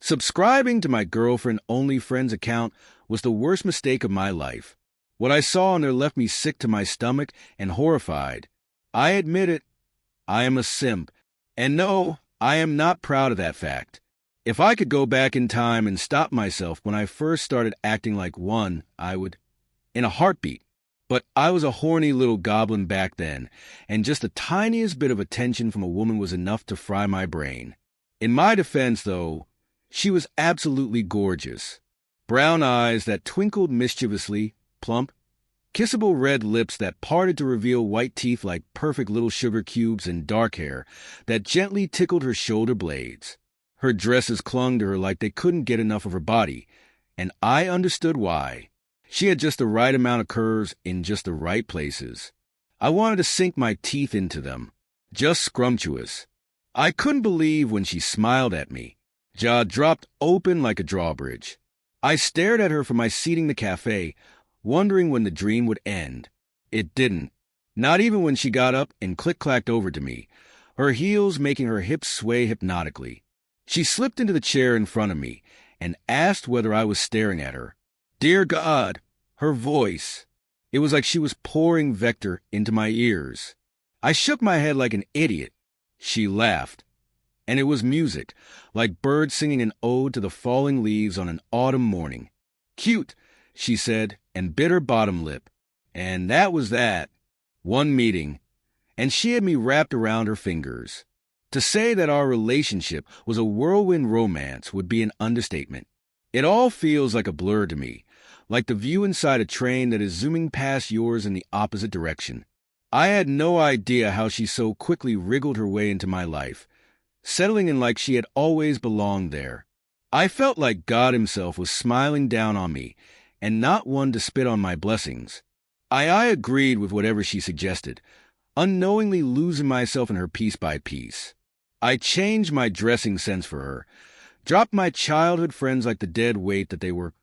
Subscribing to my girlfriend-only friends account was the worst mistake of my life. What I saw on there left me sick to my stomach and horrified. I admit it, I am a simp, and no, I am not proud of that fact. If I could go back in time and stop myself when I first started acting like one, I would, in a heartbeat. But I was a horny little goblin back then, and just the tiniest bit of attention from a woman was enough to fry my brain. In my defense, though, she was absolutely gorgeous. Brown eyes that twinkled mischievously, plump, kissable red lips that parted to reveal white teeth like perfect little sugar cubes, and dark hair that gently tickled her shoulder blades. Her dresses clung to her like they couldn't get enough of her body, and I understood why. She had just the right amount of curves in just the right places. I wanted to sink my teeth into them. Just scrumptious. I couldn't believe when she smiled at me. Jaw dropped open like a drawbridge. I stared at her from my seat in the cafe, wondering when the dream would end. It didn't. Not even when she got up and click-clacked over to me, her heels making her hips sway hypnotically. She slipped into the chair in front of me and asked whether I was staring at her. Dear God, her voice. It was like she was pouring Vector into my ears. I shook my head like an idiot. She laughed. And it was music, like birds singing an ode to the falling leaves on an autumn morning. Cute, she said, and bit her bottom lip. And that was that. One meeting. And she had me wrapped around her fingers. To say that our relationship was a whirlwind romance would be an understatement. It all feels like a blur to me, like the view inside a train that is zooming past yours in the opposite direction. I had no idea how she so quickly wriggled her way into my life, settling in like she had always belonged there. I felt like God himself was smiling down on me, and not one to spit on my blessings. I agreed with whatever she suggested, unknowingly losing myself in her piece by piece. I changed my dressing sense for her, dropped my childhood friends like the dead weight that they were,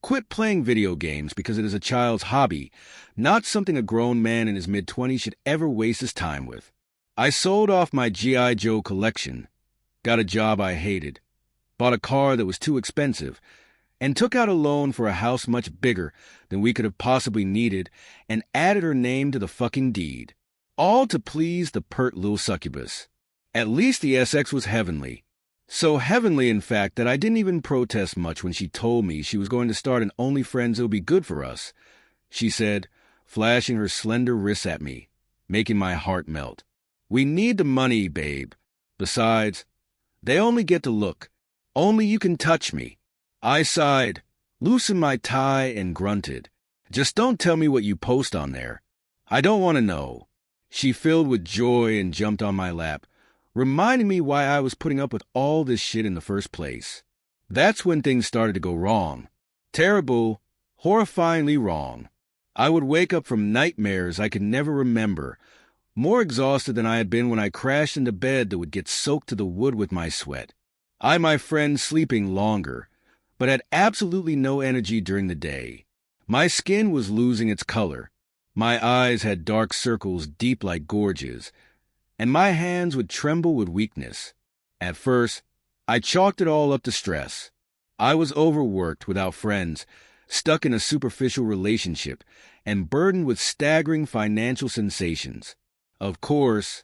quit playing video games because it is a child's hobby, not something a grown man in his mid-20s should ever waste his time with. I sold off my G.I. Joe collection, got a job I hated, bought a car that was too expensive, and took out a loan for a house much bigger than we could have possibly needed, and added her name to the fucking deed. All to please the pert little succubus. At least the SX was heavenly. So heavenly, in fact, that I didn't even protest much when she told me she was going to start an OnlyFriends It'll Be Good for Us, she said, flashing her slender wrists at me, making my heart melt. We need the money, babe. Besides, they only get to look. Only you can touch me. I sighed, loosened my tie, and grunted. Just don't tell me what you post on there. I don't want to know. She filled with joy and jumped on my lap, reminding me why I was putting up with all this shit in the first place. That's when things started to go wrong. Terrible, horrifyingly wrong. I would wake up from nightmares I could never remember, more exhausted than I had been when I crashed into bed that would get soaked to the wood with my sweat. My friend, sleeping longer, but had absolutely no energy during the day. My skin was losing its color. My eyes had dark circles deep like gorges, and my hands would tremble with weakness. At first, I chalked it all up to stress. I was overworked, without friends, stuck in a superficial relationship, and burdened with staggering financial sensations. Of course,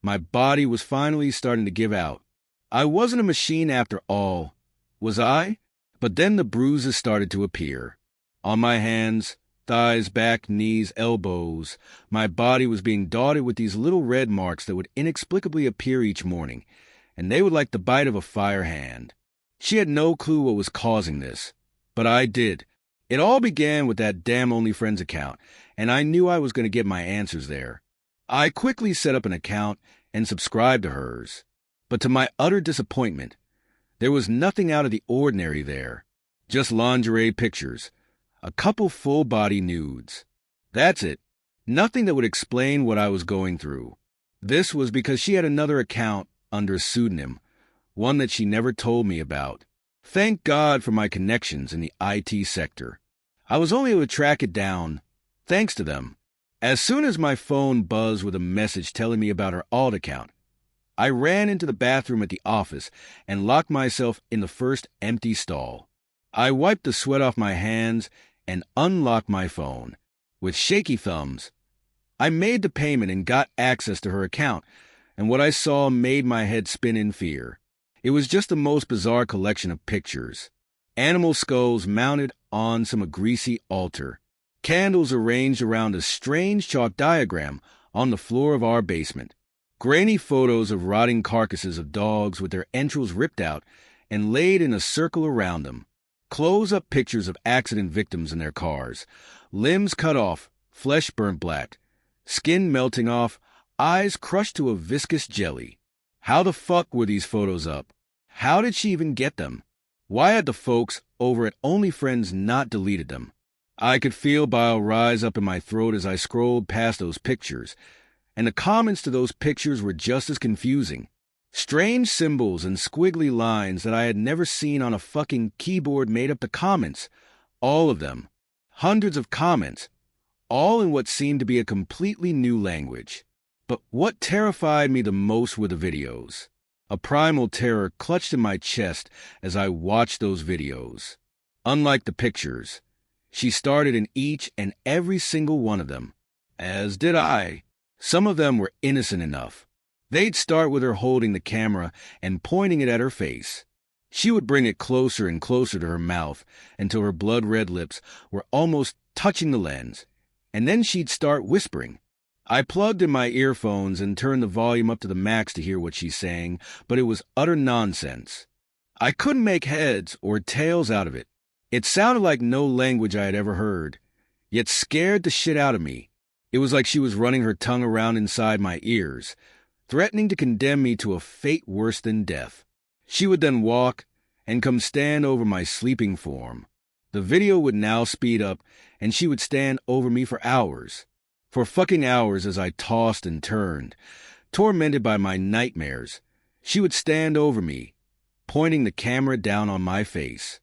my body was finally starting to give out. I wasn't a machine after all, was I? But then the bruises started to appear. On my hands, thighs, back, knees, elbows, my body was being dotted with these little red marks that would inexplicably appear each morning, and they were like the bite of a fire hand. She had no clue what was causing this, but I did. It all began with that damn OnlyFriends account, and I knew I was going to get my answers there. I quickly set up an account and subscribed to hers, but to my utter disappointment, there was nothing out of the ordinary there, just lingerie pictures, a couple full-body nudes. That's it. Nothing that would explain what I was going through. This was because she had another account under a pseudonym, one that she never told me about. Thank God for my connections in the IT sector. I was only able to track it down, thanks to them. As soon as my phone buzzed with a message telling me about her alt account, I ran into the bathroom at the office and locked myself in the first empty stall. I wiped the sweat off my hands and unlocked my phone. With shaky thumbs, I made the payment and got access to her account, and what I saw made my head spin in fear. It was just the most bizarre collection of pictures. Animal skulls mounted on some greasy altar. Candles arranged around a strange chalk diagram on the floor of our basement. Grainy photos of rotting carcasses of dogs with their entrails ripped out and laid in a circle around them. Close-up pictures of accident victims in their cars. Limbs cut off, flesh burnt black, skin melting off, eyes crushed to a viscous jelly. How the fuck were these photos up? How did she even get them? Why had the folks over at OnlyFriends not deleted them? I could feel bile rise up in my throat as I scrolled past those pictures, and the comments to those pictures were just as confusing. Strange symbols and squiggly lines that I had never seen on a fucking keyboard made up the comments. All of them. Hundreds of comments. All in what seemed to be a completely new language. But what terrified me the most were the videos. A primal terror clutched in my chest as I watched those videos. Unlike the pictures, she started in each and every single one of them. As did I. Some of them were innocent enough. They'd start with her holding the camera and pointing it at her face. She would bring it closer and closer to her mouth until her blood-red lips were almost touching the lens, and then she'd start whispering. I plugged in my earphones and turned the volume up to the max to hear what she's saying, but it was utter nonsense. I couldn't make heads or tails out of it. It sounded like no language I had ever heard, yet scared the shit out of me. It was like she was running her tongue around inside my ears, threatening to condemn me to a fate worse than death. She would then walk and come stand over my sleeping form. The video would now speed up, and she would stand over me for hours. For fucking hours as I tossed and turned, tormented by my nightmares. She would stand over me, pointing the camera down on my face.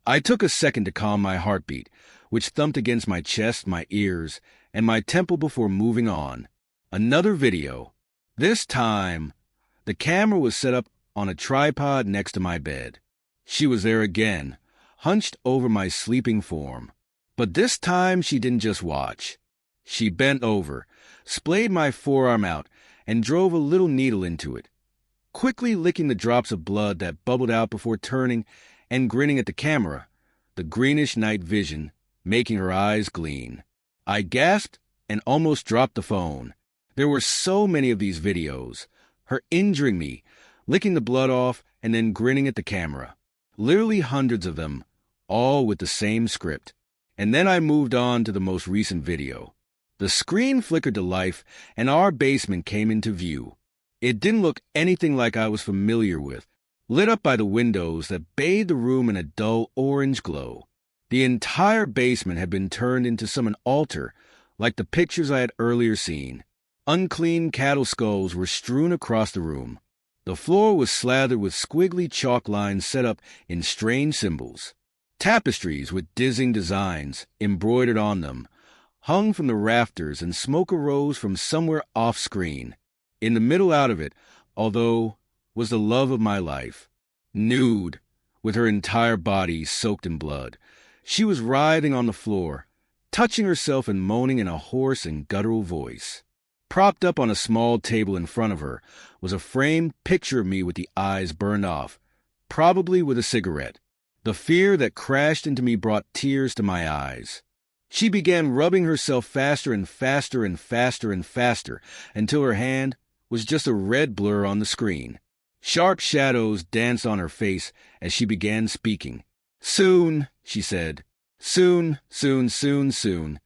I took a second to calm my heartbeat, which thumped against my chest, my ears, and my temple before moving on. Another video. This time, the camera was set up on a tripod next to my bed. She was there again, hunched over my sleeping form. But this time she didn't just watch. She bent over, splayed my forearm out, and drove a little needle into it, quickly licking the drops of blood that bubbled out before turning and grinning at the camera, the greenish night vision making her eyes gleam. I gasped and almost dropped the phone. There were so many of these videos, her injuring me, licking the blood off, and then grinning at the camera. Literally hundreds of them, all with the same script. And then I moved on to the most recent video. The screen flickered to life, and our basement came into view. It didn't look anything like I was familiar with, lit up by the windows that bathed the room in a dull orange glow. The entire basement had been turned into an altar, like the pictures I had earlier seen. Unclean cattle skulls were strewn across the room. The floor was slathered with squiggly chalk lines set up in strange symbols. Tapestries with dizzying designs embroidered on them hung from the rafters, and smoke arose from somewhere off-screen. In the middle out of it, although, was the love of my life. Nude, with her entire body soaked in blood. She was writhing on the floor, touching herself and moaning in a hoarse and guttural voice. Propped up on a small table in front of her was a framed picture of me with the eyes burned off, probably with a cigarette. The fear that crashed into me brought tears to my eyes. She began rubbing herself faster and faster and faster and faster until her hand was just a red blur on the screen. Sharp shadows danced on her face as she began speaking. "Soon," she said. "Soon, soon, soon, soon."